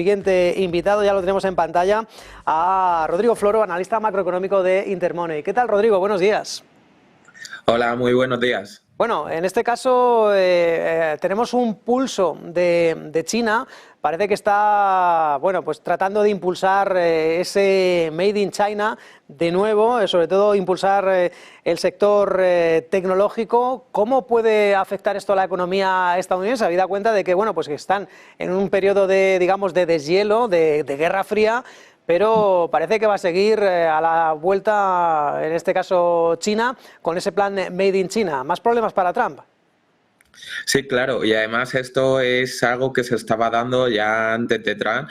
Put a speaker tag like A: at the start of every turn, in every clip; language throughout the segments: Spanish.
A: Siguiente invitado, ya lo tenemos en pantalla, a Rodrigo Floro, analista macroeconómico de Intermoney. ¿Qué tal, Rodrigo? Buenos días.
B: Hola, muy buenos días.
A: Bueno, en este caso tenemos un pulso de China. Parece que está, bueno, pues tratando de impulsar ese Made in China de nuevo, sobre todo impulsar el sector tecnológico. ¿Cómo puede afectar esto a la economía estadounidense? Habida cuenta de que, bueno, pues que están en un periodo de, digamos, de deshielo, de Guerra Fría, pero parece que va a seguir a la vuelta, en este caso China, con ese plan Made in China. ¿Más problemas para Trump?
B: Sí, claro, y además esto es algo que se estaba dando ya antes de Trump,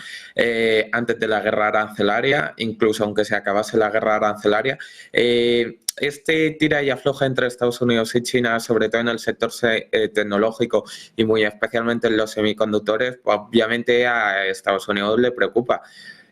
B: antes de la guerra arancelaria, incluso aunque se acabase la guerra arancelaria. Este tira y afloja entre Estados Unidos y China, sobre todo en el sector tecnológico y muy especialmente en los semiconductores, pues obviamente a Estados Unidos le preocupa.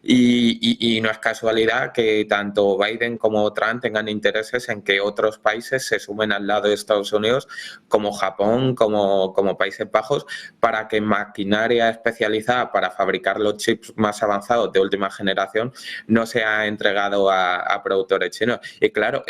B: Y no es casualidad que tanto Biden como Trump tengan intereses en que otros países se sumen al lado de Estados Unidos, como Japón, como Países Bajos, para que maquinaria especializada para fabricar los chips más avanzados de última generación no sea entregado a productores chinos. Y claro,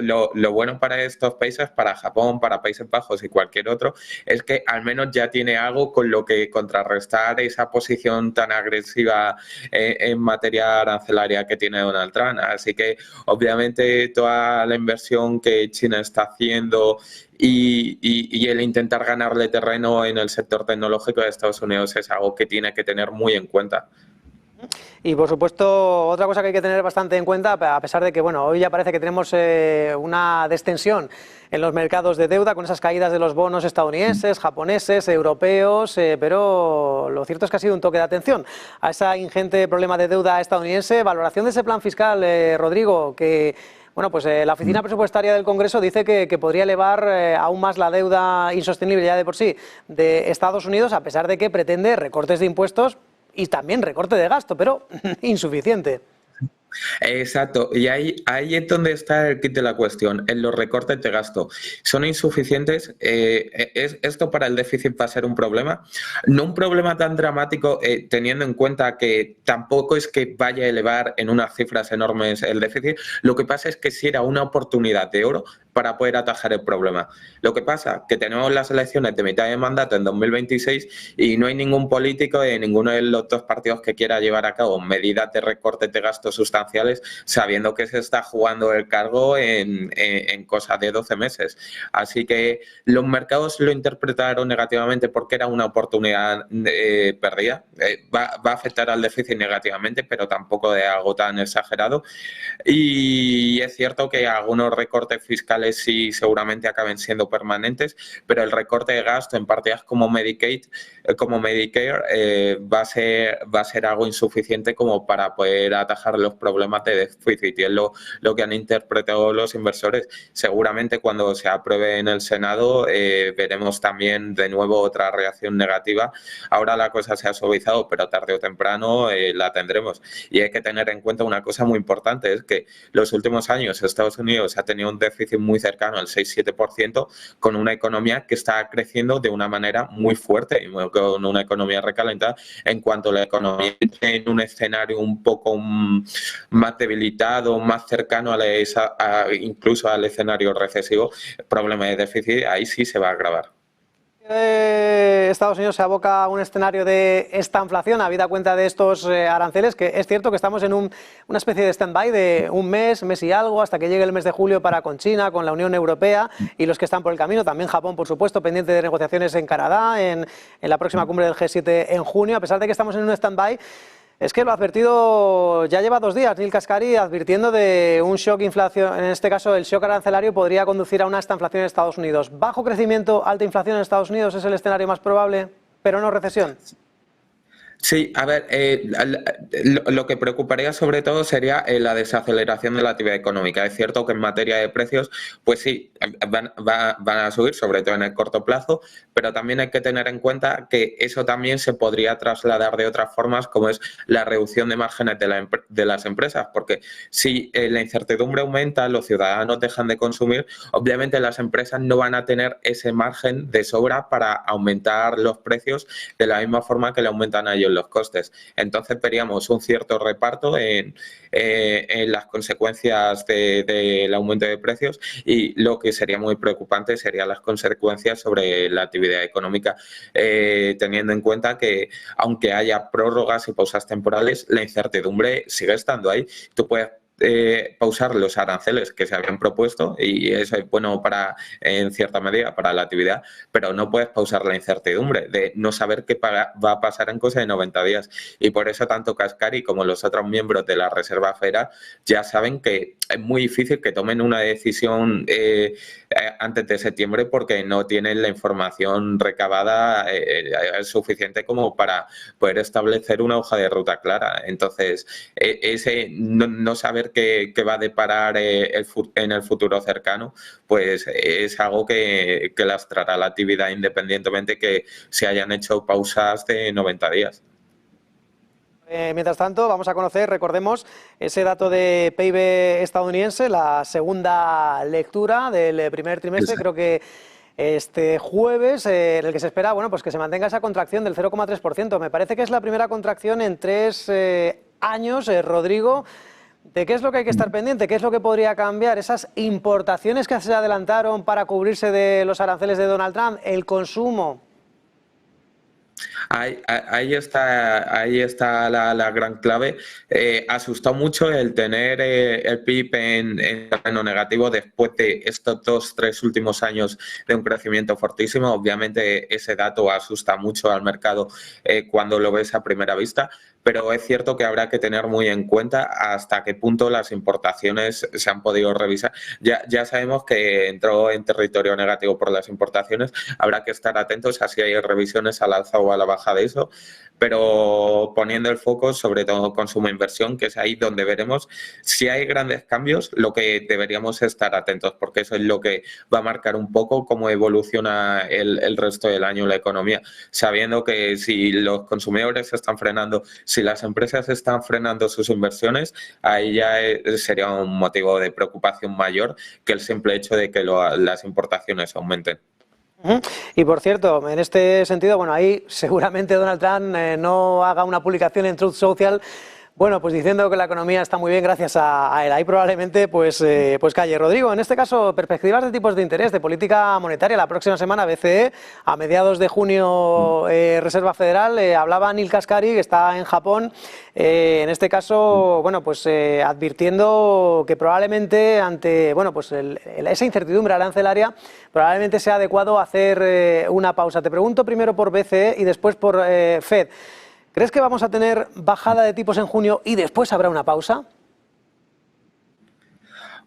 B: lo bueno para estos países, para Japón, para Países Bajos y cualquier otro, es que al menos ya tiene algo con lo que contrarrestar esa posición tan agresiva en materia arancelaria que tiene Donald Trump. Así que obviamente toda la inversión que China está haciendo y el intentar ganarle terreno en el sector tecnológico de Estados Unidos es algo que tiene que tener muy en cuenta.
A: Y por supuesto, otra cosa que hay que tener bastante en cuenta, a pesar de que bueno, hoy ya parece que tenemos una descensión en los mercados de deuda con esas caídas de los bonos estadounidenses, japoneses, europeos, pero lo cierto es que ha sido un toque de atención a ese ingente problema de deuda estadounidense. Valoración de ese plan fiscal, Rodrigo, que bueno, pues la Oficina Presupuestaria del Congreso dice que podría elevar aún más la deuda insostenible ya de por sí de Estados Unidos, a pesar de que pretende recortes de impuestos y también recorte de gasto, pero insuficiente.
B: Exacto, y ahí es donde está el kit de la cuestión, en los recortes de gasto. ¿Son insuficientes? ¿Esto para el déficit va a ser un problema? No un problema tan dramático, teniendo en cuenta que tampoco es que vaya a elevar en unas cifras enormes el déficit. Lo que pasa es que sí era una oportunidad de oro para poder atajar el problema. Lo que pasa que tenemos las elecciones de mitad de mandato en 2026 y no hay ningún político de ninguno de los dos partidos que quiera llevar a cabo medidas de recortes de gastos sustanciales sabiendo que se está jugando el cargo en cosa de 12 meses. Así que los mercados lo interpretaron negativamente porque era una oportunidad perdida. Va a afectar al déficit negativamente, pero tampoco de algo tan exagerado. Y es cierto que algunos recortes fiscales sí seguramente acaben siendo permanentes, pero el recorte de gasto en partidas como Medicaid, como Medicare, va a ser algo insuficiente como para poder atajar los problemas de déficit, y es lo que han interpretado los inversores. Seguramente cuando se apruebe en el Senado veremos también de nuevo otra reacción negativa. Ahora la cosa se ha suavizado, pero tarde o temprano la tendremos. Y hay que tener en cuenta una cosa muy importante, es que los últimos años Estados Unidos ha tenido un déficit muy cercano al 6-7%, con una economía que está creciendo de una manera muy fuerte y con una economía recalentada. En cuanto a la economía en un escenario un poco más debilitado, más cercano incluso al escenario recesivo, el problema de déficit ahí sí se va a agravar.
A: Estados Unidos se aboca a un escenario de estanflación, habida cuenta de estos aranceles, que es cierto que estamos en una especie de stand-by de un mes y algo, hasta que llegue el mes de julio para con China, con la Unión Europea y los que están por el camino, también Japón, por supuesto, pendiente de negociaciones en Canadá, en la próxima cumbre del G7 en junio. A pesar de que estamos en un stand-by, es que lo ha advertido, ya lleva 2 días, Neil Kashkari, advirtiendo de un shock inflación, en este caso el shock arancelario podría conducir a una estanflación en Estados Unidos. Bajo crecimiento, alta inflación en Estados Unidos es el escenario más probable, pero no recesión.
B: Sí, a ver, lo que preocuparía sobre todo sería la desaceleración de la actividad económica. Es cierto que en materia de precios, pues sí, van a subir, sobre todo en el corto plazo, pero también hay que tener en cuenta que eso también se podría trasladar de otras formas, como es la reducción de márgenes de las empresas, porque si la incertidumbre aumenta, los ciudadanos dejan de consumir, obviamente las empresas no van a tener ese margen de sobra para aumentar los precios de la misma forma que le aumentan a ellos en los costes. Entonces veríamos un cierto reparto en las consecuencias del aumento de precios, y lo que sería muy preocupante serían las consecuencias sobre la actividad económica, teniendo en cuenta que aunque haya prórrogas y pausas temporales, la incertidumbre sigue estando ahí. Tú puedes pausar los aranceles que se habían propuesto, y eso es bueno en cierta medida para la actividad, pero no puedes pausar la incertidumbre de no saber qué va a pasar en cosa de 90 días. Y por eso tanto Cascari como los otros miembros de la Reserva Federal ya saben que es muy difícil que tomen una decisión antes de septiembre, porque no tienen la información recabada suficiente como para poder establecer una hoja de ruta clara. Entonces, ese no saber qué va a deparar en el futuro cercano, pues es algo que lastrará la actividad, independientemente que se hayan hecho pausas de 90 días.
A: Mientras tanto, vamos a conocer, recordemos, ese dato de PIB estadounidense, la segunda lectura del primer trimestre. Creo que este jueves, en el que se espera, bueno, pues que se mantenga esa contracción del 0,3%. Me parece que es la primera contracción en 3 años, Rodrigo. ¿De qué es lo que hay que estar pendiente? ¿Qué es lo que podría cambiar? Esas importaciones que se adelantaron para cubrirse de los aranceles de Donald Trump, el consumo.
B: Ahí está la gran clave. Asustó mucho el tener el PIB en terreno negativo después de estos 2-3 últimos años de un crecimiento fortísimo. Obviamente ese dato asusta mucho al mercado cuando lo ves a primera vista, pero es cierto que habrá que tener muy en cuenta hasta qué punto las importaciones se han podido revisar. Ya sabemos que entró en territorio negativo por las importaciones. Habrá que estar atentos a si hay revisiones al alza o a la baja de eso, pero poniendo el foco sobre todo consumo e inversión, que es ahí donde veremos si hay grandes cambios. Lo que deberíamos estar atentos, porque eso es lo que va a marcar un poco cómo evoluciona el resto del año la economía, sabiendo que si los consumidores se están frenando, si las empresas están frenando sus inversiones, ahí ya sería un motivo de preocupación mayor que el simple hecho de que las importaciones aumenten.
A: Y por cierto, en este sentido, bueno, ahí seguramente Donald Trump no haga una publicación en Truth Social, bueno, pues diciendo que la economía está muy bien gracias a él. Ahí probablemente pues calle. Rodrigo, en este caso, perspectivas de tipos de interés, de política monetaria. La próxima semana BCE, a mediados de junio Reserva Federal, hablaba Neil Kashkari, que está en Japón, en este caso, bueno, pues advirtiendo que probablemente ante, bueno, pues esa incertidumbre arancelaria, probablemente sea adecuado hacer una pausa. Te pregunto primero por BCE y después por Fed. ¿Crees que vamos a tener bajada de tipos en junio y después habrá una pausa?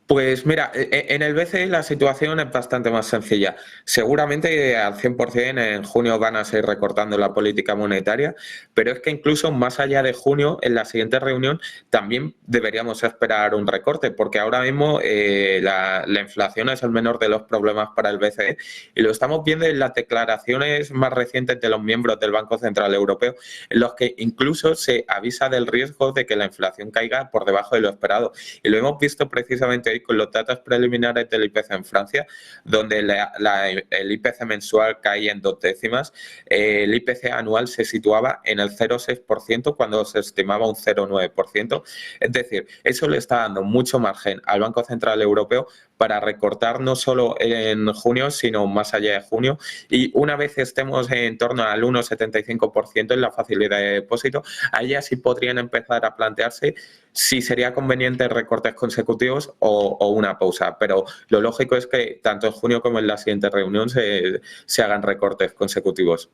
B: Pues mira, en el BCE la situación es bastante más sencilla. Seguramente al 100% en junio van a seguir recortando la política monetaria, pero es que incluso más allá de junio, en la siguiente reunión, también deberíamos esperar un recorte, porque ahora mismo la inflación es el menor de los problemas para el BCE, y lo estamos viendo en las declaraciones más recientes de los miembros del Banco Central Europeo, en los que incluso se avisa del riesgo de que la inflación caiga por debajo de lo esperado. Y lo hemos visto precisamente hoy con los datos preliminares del IPC en Francia, donde el IPC mensual caía en 2 décimas, el IPC anual se situaba en el 0,6% cuando se estimaba un 0,9%. Es decir, eso le está dando mucho margen al Banco Central Europeo para recortar no solo en junio, sino más allá de junio. Y una vez estemos en torno al 1,75% en la facilidad de depósito, ahí ya sí podrían empezar a plantearse si sería conveniente recortes consecutivos o una pausa. Pero lo lógico es que tanto en junio como en la siguiente reunión se hagan recortes consecutivos.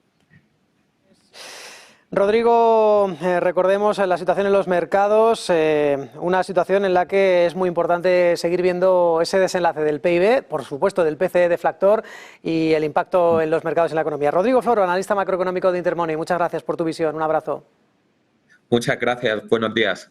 A: Rodrigo, recordemos la situación en los mercados, una situación en la que es muy importante seguir viendo ese desenlace del PIB, por supuesto del PCE deflactor y el impacto en los mercados y en la economía. Rodrigo Floro, analista macroeconómico de Intermoney, muchas gracias por tu visión, un abrazo.
B: Muchas gracias, buenos días.